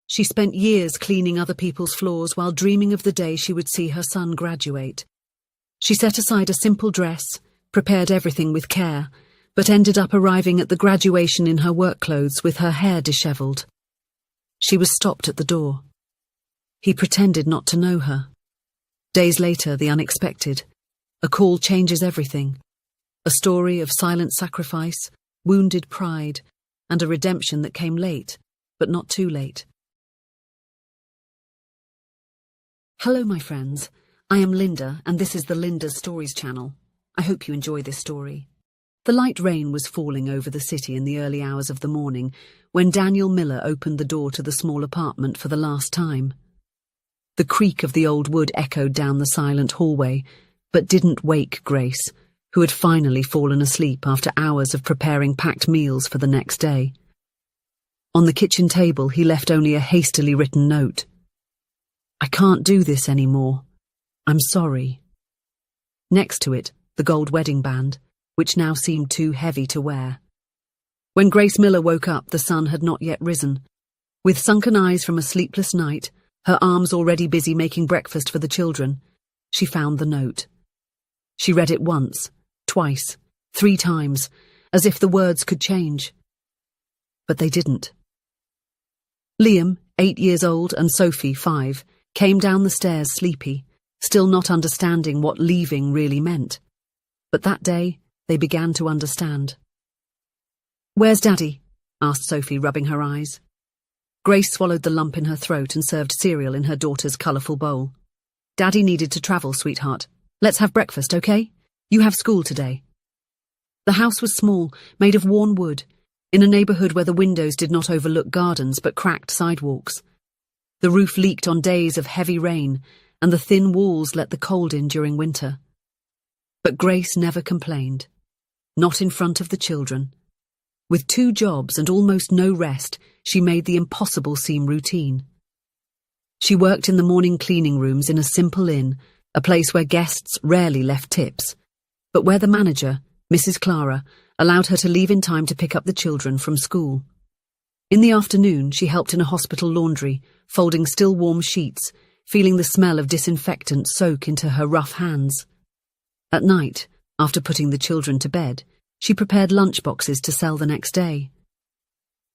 She spent years cleaning other people's floors while dreaming of the day she would see her son graduate. She set aside a simple dress, prepared everything with care, but ended up arriving at the graduation in her work clothes with her hair dishevelled. She was stopped at the door. He pretended not to know her. Days later, the unexpected. A call changes everything. A story of silent sacrifice, wounded pride, and a redemption that came late, but not too late. Hello, my friends. I am Linda, and this is the Linda's Stories channel. I hope you enjoy this story. The light rain was falling over the city in the early hours of the morning when Daniel Miller opened the door to the small apartment for the last time. The creak of the old wood echoed down the silent hallway, but didn't wake Grace, who had finally fallen asleep after hours of preparing packed meals for the next day. On the kitchen table, he left only a hastily written note. "I can't do this anymore. I'm sorry." Next to it, the gold wedding band, which now seemed too heavy to wear. When Grace Miller woke up, the sun had not yet risen. With sunken eyes from a sleepless night, her arms already busy making breakfast for the children, she found the note. She read it once, twice, 3 times, as if the words could change. But they didn't. Liam, 8 years old, and Sophie, 5, came down the stairs sleepy, still not understanding what leaving really meant. But that day, they began to understand. "Where's Daddy?" asked Sophie, rubbing her eyes. Grace swallowed the lump in her throat and served cereal in her daughter's colourful bowl. "Daddy needed to travel, sweetheart. Let's have breakfast, okay? You have school today." The house was small, made of worn wood, in a neighbourhood where the windows did not overlook gardens but cracked sidewalks. The roof leaked on days of heavy rain, and the thin walls let the cold in during winter. But Grace never complained. Not in front of the children. With 2 jobs and almost no rest, she made the impossible seem routine. She worked in the morning cleaning rooms in a simple inn, a place where guests rarely left tips, but where the manager, Mrs. Clara, allowed her to leave in time to pick up the children from school. In the afternoon, she helped in a hospital laundry, folding still warm sheets, feeling the smell of disinfectant soak into her rough hands. At night, after putting the children to bed, she prepared lunchboxes to sell the next day.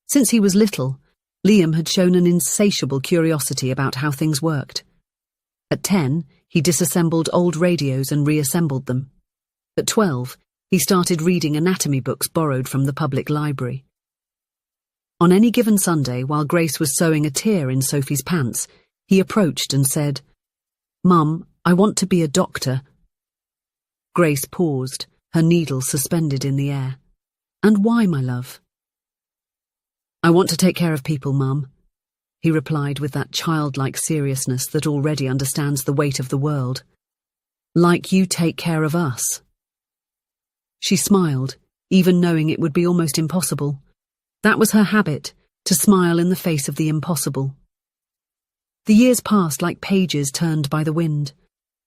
Since he was little, Liam had shown an insatiable curiosity about how things worked. At 10, he disassembled old radios and reassembled them. At 12, he started reading anatomy books borrowed from the public library. On any given Sunday, while Grace was sewing a tear in Sophie's pants, he approached and said, "Mum, I want to be a doctor." Grace paused, her needle suspended in the air. "And why, my love?" "I want to take care of people, Mum," he replied with that childlike seriousness that already understands the weight of the world. "Like you take care of us." She smiled, even knowing it would be almost impossible. That was her habit, to smile in the face of the impossible. The years passed like pages turned by the wind.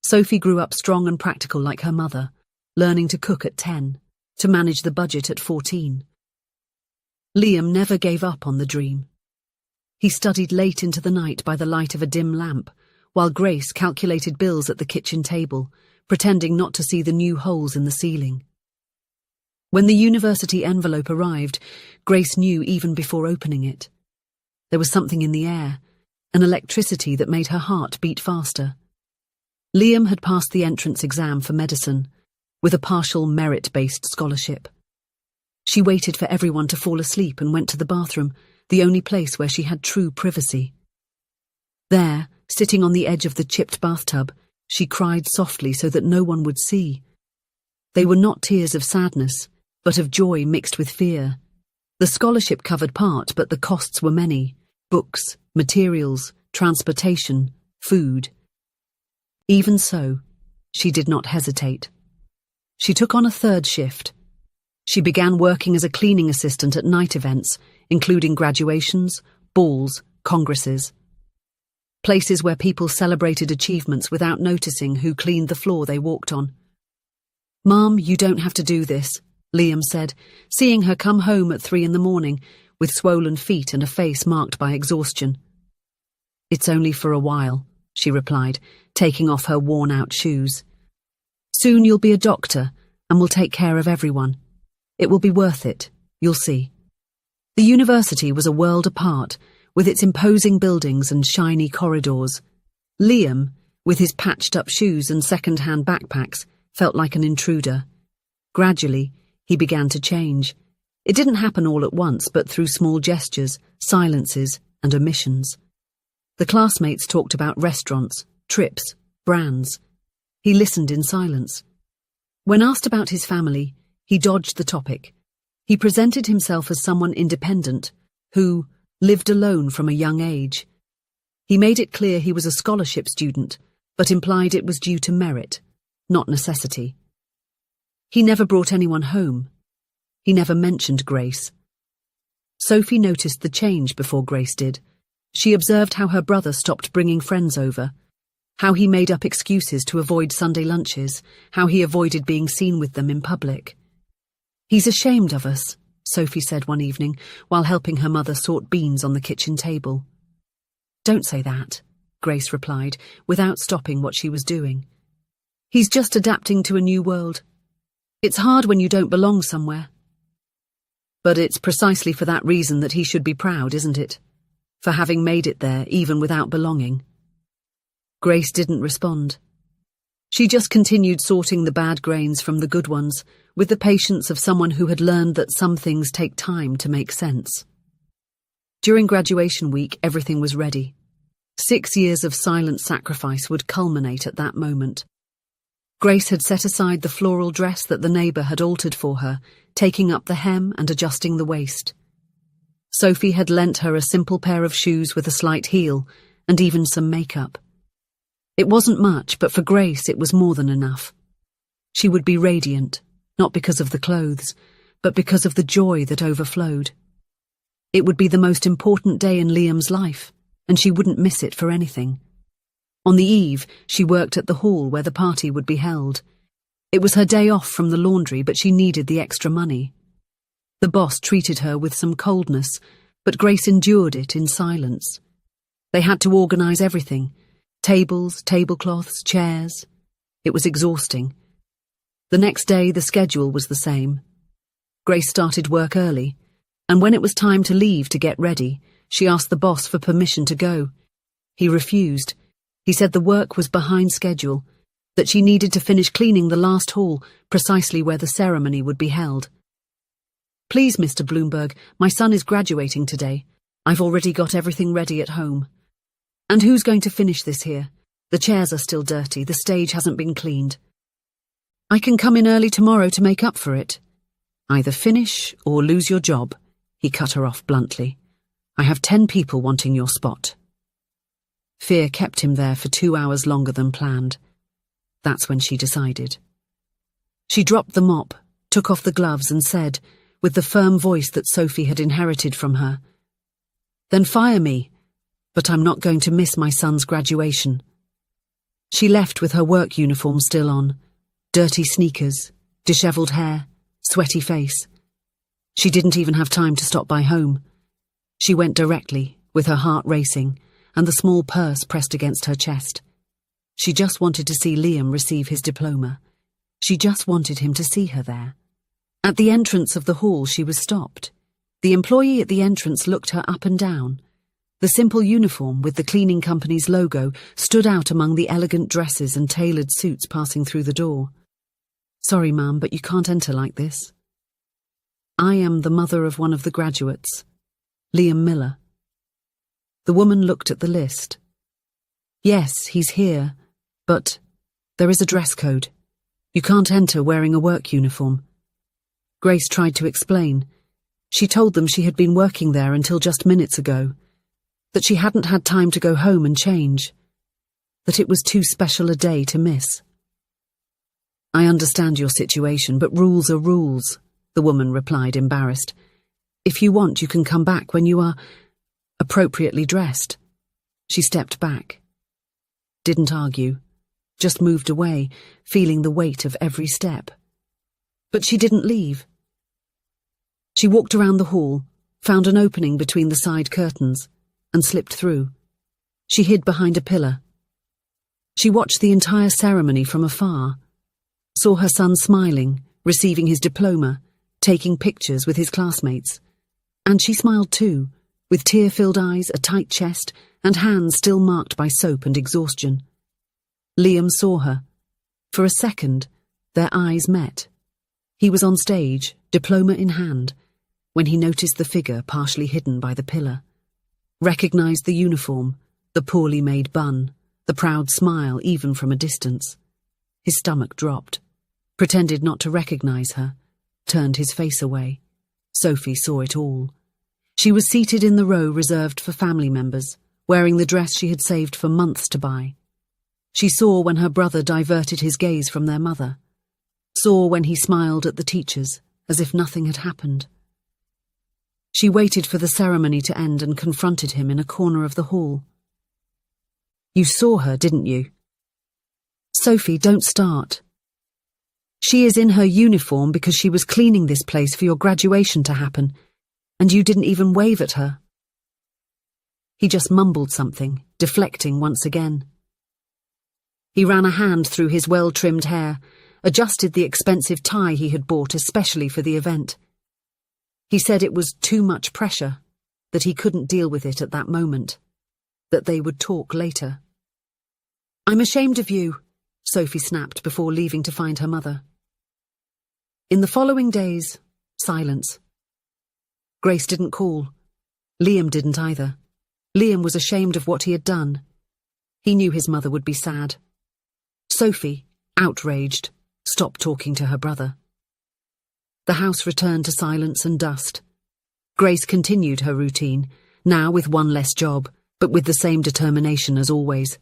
Sophie grew up strong and practical like her mother, learning to cook at 10, to manage the budget at 14. Liam never gave up on the dream. He studied late into the night by the light of a dim lamp, while Grace calculated bills at the kitchen table, pretending not to see the new holes in the ceiling. When the university envelope arrived, Grace knew even before opening it. There was something in the air, an electricity that made her heart beat faster. Liam had passed the entrance exam for medicine, with a partial merit-based scholarship. She waited for everyone to fall asleep and went to the bathroom, the only place where she had true privacy. There, sitting on the edge of the chipped bathtub, she cried softly so that no one would see. They were not tears of sadness, but of joy mixed with fear. The scholarship covered part, but the costs were many: books, materials, transportation, food. Even so, she did not hesitate. She took on a 3rd shift. She began working as a cleaning assistant at night events, including graduations, balls, congresses. Places where people celebrated achievements without noticing who cleaned the floor they walked on. "Mom, you don't have to do this," Liam said, seeing her come home at 3 in the morning with swollen feet and a face marked by exhaustion. "It's only for a while," she replied, taking off her worn-out shoes. "Soon you'll be a doctor and will take care of everyone. It will be worth it, you'll see." The university was a world apart, with its imposing buildings and shiny corridors. Liam, with his patched-up shoes and second-hand backpacks, felt like an intruder. Gradually, he began to change. It didn't happen all at once, but through small gestures, silences, and omissions. The classmates talked about restaurants, trips, brands. He listened in silence. When asked about his family, he dodged the topic. He presented himself as someone independent, who lived alone from a young age. He made it clear he was a scholarship student, but implied it was due to merit, not necessity. He never brought anyone home. He never mentioned Grace. Sophie noticed the change before Grace did. She observed how her brother stopped bringing friends over, how he made up excuses to avoid Sunday lunches, how he avoided being seen with them in public. "He's ashamed of us," Sophie said one evening, while helping her mother sort beans on the kitchen table. "Don't say that," Grace replied, without stopping what she was doing. "He's just adapting to a new world. It's hard when you don't belong somewhere." "But it's precisely for that reason that he should be proud, isn't it? For having made it there, even without belonging." Grace didn't respond. She just continued sorting the bad grains from the good ones, with the patience of someone who had learned that some things take time to make sense. During graduation week, everything was ready. 6 years of silent sacrifice would culminate at that moment. Grace had set aside the floral dress that the neighbour had altered for her, taking up the hem and adjusting the waist. Sophie had lent her a simple pair of shoes with a slight heel, and even some makeup. It wasn't much, but for Grace it was more than enough. She would be radiant, not because of the clothes, but because of the joy that overflowed. It would be the most important day in Liam's life, and she wouldn't miss it for anything. On the eve, she worked at the hall where the party would be held. It was her day off from the laundry, but she needed the extra money. The boss treated her with some coldness, but Grace endured it in silence. They had to organise everything: tables, tablecloths, chairs. It was exhausting. The next day, the schedule was the same. Grace started work early, and when it was time to leave to get ready, she asked the boss for permission to go. He refused. He said the work was behind schedule, that she needed to finish cleaning the last hall, precisely where the ceremony would be held. "Please, Mr. Bloomberg, my son is graduating today. I've already got everything ready at home. And who's going to finish this here? The chairs are still dirty, the stage hasn't been cleaned. I can come in early tomorrow to make up for it." "Either finish or lose your job," he cut her off bluntly. "I have 10 people wanting your spot." Fear kept him there for 2 hours longer than planned. That's when she decided. She dropped the mop, took off the gloves and said, with the firm voice that Sophie had inherited from her, "Then fire me, but I'm not going to miss my son's graduation." She left with her work uniform still on, dirty sneakers, dishevelled hair, sweaty face. She didn't even have time to stop by home. She went directly, with her heart racing, and the small purse pressed against her chest. She just wanted to see Liam receive his diploma. She just wanted him to see her there. At the entrance of the hall, she was stopped. The employee at the entrance looked her up and down. The simple uniform with the cleaning company's logo stood out among the elegant dresses and tailored suits passing through the door. "Sorry, ma'am, but you can't enter like this." "I am the mother of one of the graduates, Liam Miller." The woman looked at the list. "Yes, he's here, but there is a dress code. You can't enter wearing a work uniform." Grace tried to explain. She told them she had been working there until just minutes ago, that she hadn't had time to go home and change, that it was too special a day to miss. "I understand your situation, but rules are rules," the woman replied, embarrassed. "If you want, you can come back when you are appropriately dressed." She stepped back. Didn't argue, just moved away, feeling the weight of every step. But she didn't leave. She walked around the hall, found an opening between the side curtains, and slipped through. She hid behind a pillar. She watched the entire ceremony from afar, saw her son smiling, receiving his diploma, taking pictures with his classmates. And she smiled too, with tear-filled eyes, a tight chest, and hands still marked by soap and exhaustion. Liam saw her. For a second, their eyes met. He was on stage, diploma in hand, when he noticed the figure partially hidden by the pillar. Recognized the uniform, the poorly made bun, the proud smile even from a distance. His stomach dropped. Pretended not to recognize her, turned his face away. Sophie saw it all. She was seated in the row reserved for family members, wearing the dress she had saved for months to buy. She saw when her brother diverted his gaze from their mother. Saw when he smiled at the teachers, as if nothing had happened. She waited for the ceremony to end and confronted him in a corner of the hall. "You saw her, didn't you?" "Sophie, don't start. She is in her uniform because she was cleaning this place for your graduation to happen, and you didn't even wave at her." He just mumbled something, deflecting once again. He ran a hand through his well-trimmed hair, adjusted the expensive tie he had bought especially for the event. He said it was too much pressure, that he couldn't deal with it at that moment, that they would talk later. "I'm ashamed of you," Sophie snapped before leaving to find her mother. In the following days, silence. Grace didn't call. Liam didn't either. Liam was ashamed of what he had done. He knew his mother would be sad. Sophie, outraged, stopped talking to her brother. The house returned to silence and dust. Grace continued her routine, now with one less job, but with the same determination as always.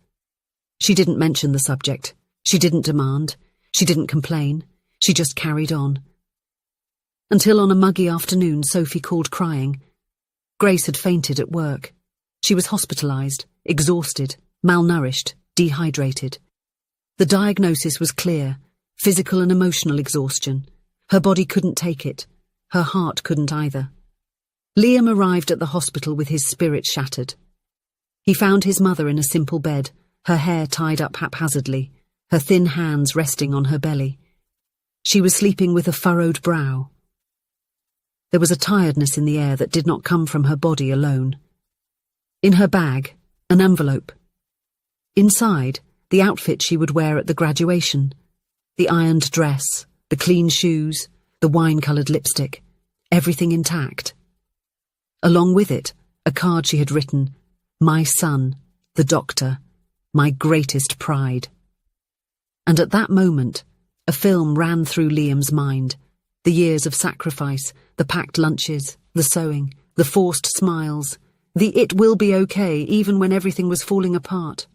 She didn't mention the subject. She didn't demand. She didn't complain. She just carried on. Until on a muggy afternoon, Sophie called crying. Grace had fainted at work. She was hospitalized, exhausted, malnourished, dehydrated. The diagnosis was clear: physical and emotional exhaustion. Her body couldn't take it. Her heart couldn't either. Liam arrived at the hospital with his spirit shattered. He found his mother in a simple bed, her hair tied up haphazardly, her thin hands resting on her belly. She was sleeping with a furrowed brow. There was a tiredness in the air that did not come from her body alone. In her bag, an envelope. Inside, the outfit she would wear at the graduation. The ironed dress, the clean shoes, the wine-coloured lipstick, everything intact. Along with it, a card she had written, "My son, the doctor, my greatest pride." And at that moment, a film ran through Liam's mind. The years of sacrifice, the packed lunches, the sewing, the forced smiles, the "it will be okay" even when everything was falling apart.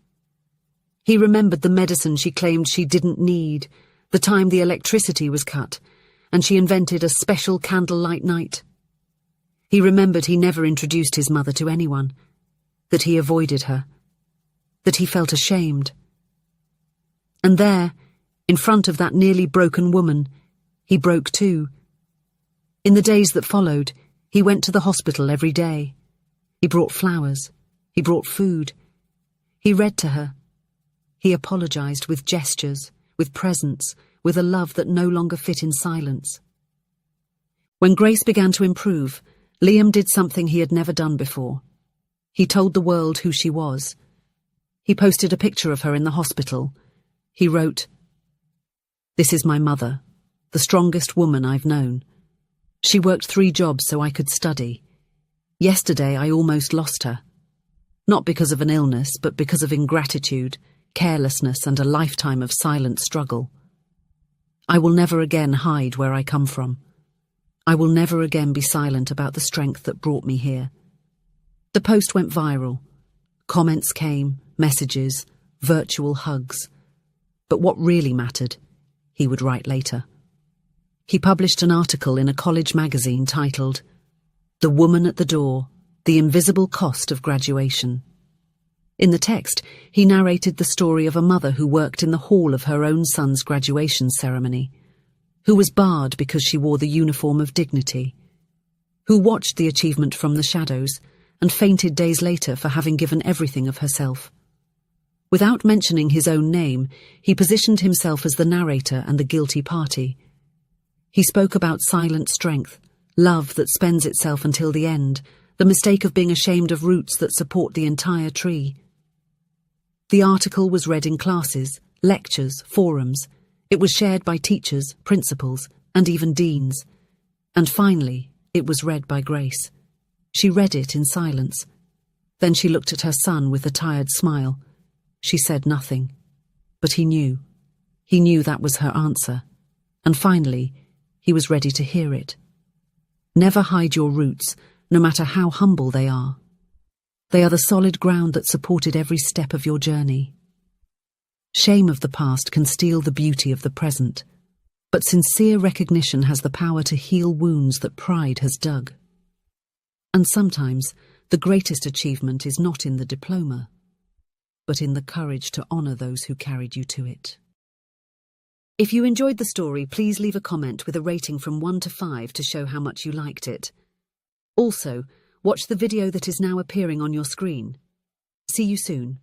He remembered the medicine she claimed she didn't need, the time the electricity was cut, and she invented a special candlelight night. He remembered he never introduced his mother to anyone, that he avoided her, that he felt ashamed. And there, in front of that nearly broken woman, he broke too. In the days that followed, he went to the hospital every day. He brought flowers. He brought food. He read to her. He apologized with gestures, with presence, with a love that no longer fit in silence. When Grace began to improve, Liam did something he had never done before. He told the world who she was. He posted a picture of her in the hospital. He wrote, "This is my mother, the strongest woman I've known. She worked 3 jobs so I could study. Yesterday I almost lost her. Not because of an illness, but because of ingratitude, carelessness, and a lifetime of silent struggle. I will never again hide where I come from. I will never again be silent about the strength that brought me here." The post went viral. Comments came, messages, virtual hugs. But what really mattered, he would write later. He published an article in a college magazine titled, "The Woman at the Door, The Invisible Cost of Graduation." In the text, he narrated the story of a mother who worked in the hall of her own son's graduation ceremony, who was barred because she wore the uniform of dignity, who watched the achievement from the shadows and fainted days later for having given everything of herself. Without mentioning his own name, he positioned himself as the narrator and the guilty party. He spoke about silent strength, love that spends itself until the end, the mistake of being ashamed of roots that support the entire tree. The article was read in classes, lectures, forums. It was shared by teachers, principals, and even deans. And finally, it was read by Grace. She read it in silence. Then she looked at her son with a tired smile. She said nothing. But he knew. He knew that was her answer. And finally, he was ready to hear it. Never hide your roots, no matter how humble they are. They are the solid ground that supported every step of your journey. Shame of the past can steal the beauty of the present, but sincere recognition has the power to heal wounds that pride has dug. And sometimes, the greatest achievement is not in the diploma, but in the courage to honor those who carried you to it. If you enjoyed the story, please leave a comment with a rating from 1 to 5 to show how much you liked it. Also, watch the video that is now appearing on your screen. See you soon.